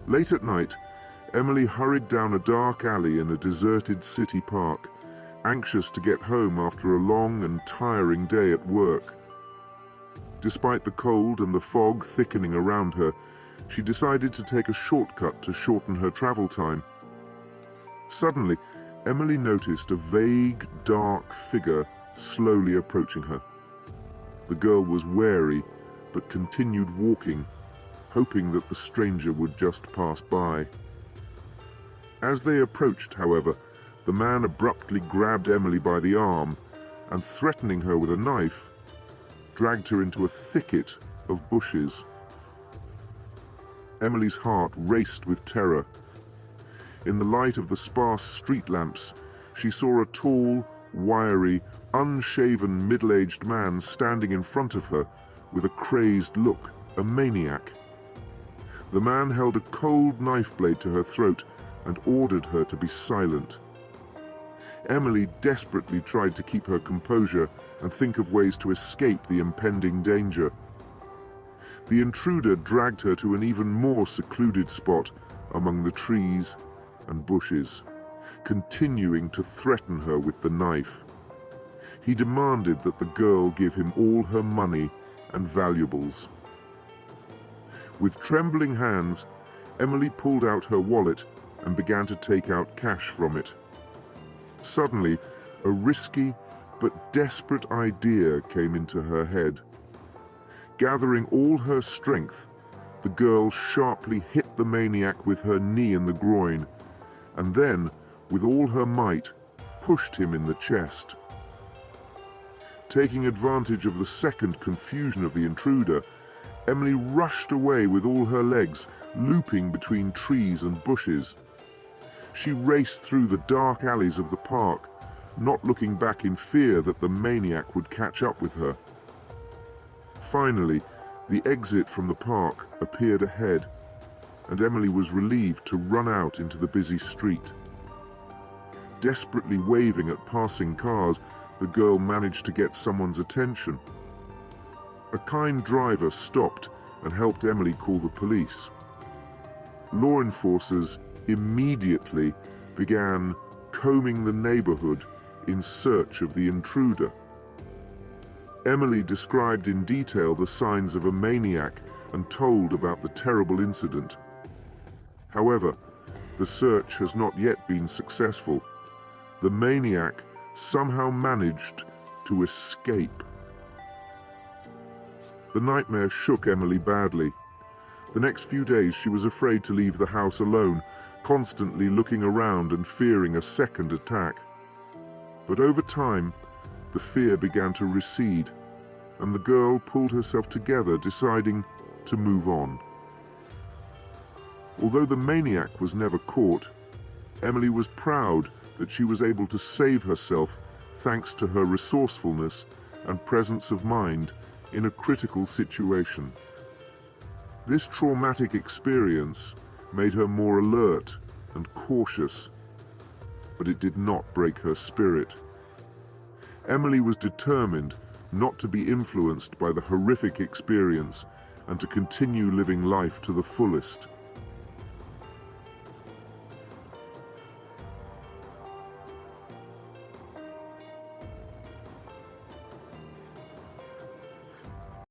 Late at night, Emily hurried down a dark alley in a deserted city park, anxious to get home after a long and tiring day at work. Despite the cold and the fog thickening around her, she decided to take a shortcut to shorten her travel time. Suddenly, Emily noticed a vague, dark figure slowly approaching her. The girl was wary, but continued walking, hoping that the stranger would just pass by. As they approached, however, the man abruptly grabbed Emily by the arm and, threatening her with a knife, dragged her into a thicket of bushes. Emily's heart raced with terror. In the light of the sparse street lamps, she saw a tall, wiry, unshaven, middle-aged man standing in front of her with a crazed look, a maniac. The man held a cold knife blade to her throat and ordered her to be silent. Emily desperately tried to keep her composure and think of ways to escape the impending danger. The intruder dragged her to an even more secluded spot among the trees and bushes, continuing to threaten her with the knife. He demanded that the girl give him all her money and valuables. With trembling hands, Emily pulled out her wallet and began to take out cash from it. Suddenly, a risky but desperate idea came into her head. Gathering all her strength, the girl sharply hit the maniac with her knee in the groin, and then, with all her might, pushed him in the chest. Taking advantage of the second confusion of the intruder, Emily rushed away with all her legs, looping between trees and bushes. She raced through the dark alleys of the park, not looking back in fear that the maniac would catch up with her. Finally, the exit from the park appeared ahead, and Emily was relieved to run out into the busy street. Desperately waving at passing cars, the girl managed to get someone's attention. A kind driver stopped and helped Emily call the police. Law enforcers immediately began combing the neighborhood in search of the intruder. Emily described in detail the signs of a maniac and told about the terrible incident. However, the search has not yet been successful. The maniac somehow managed to escape. The nightmare shook Emily badly. The next few days she was afraid to leave the house alone, constantly looking around and fearing a second attack. But over time, the fear began to recede, and the girl pulled herself together, deciding to move on. Although the maniac was never caught, Emily was proud that she was able to save herself thanks to her resourcefulness and presence of mind in a critical situation. This traumatic experience made her more alert and cautious, but it did not break her spirit. Emily was determined not to be influenced by the horrific experience and to continue living life to the fullest.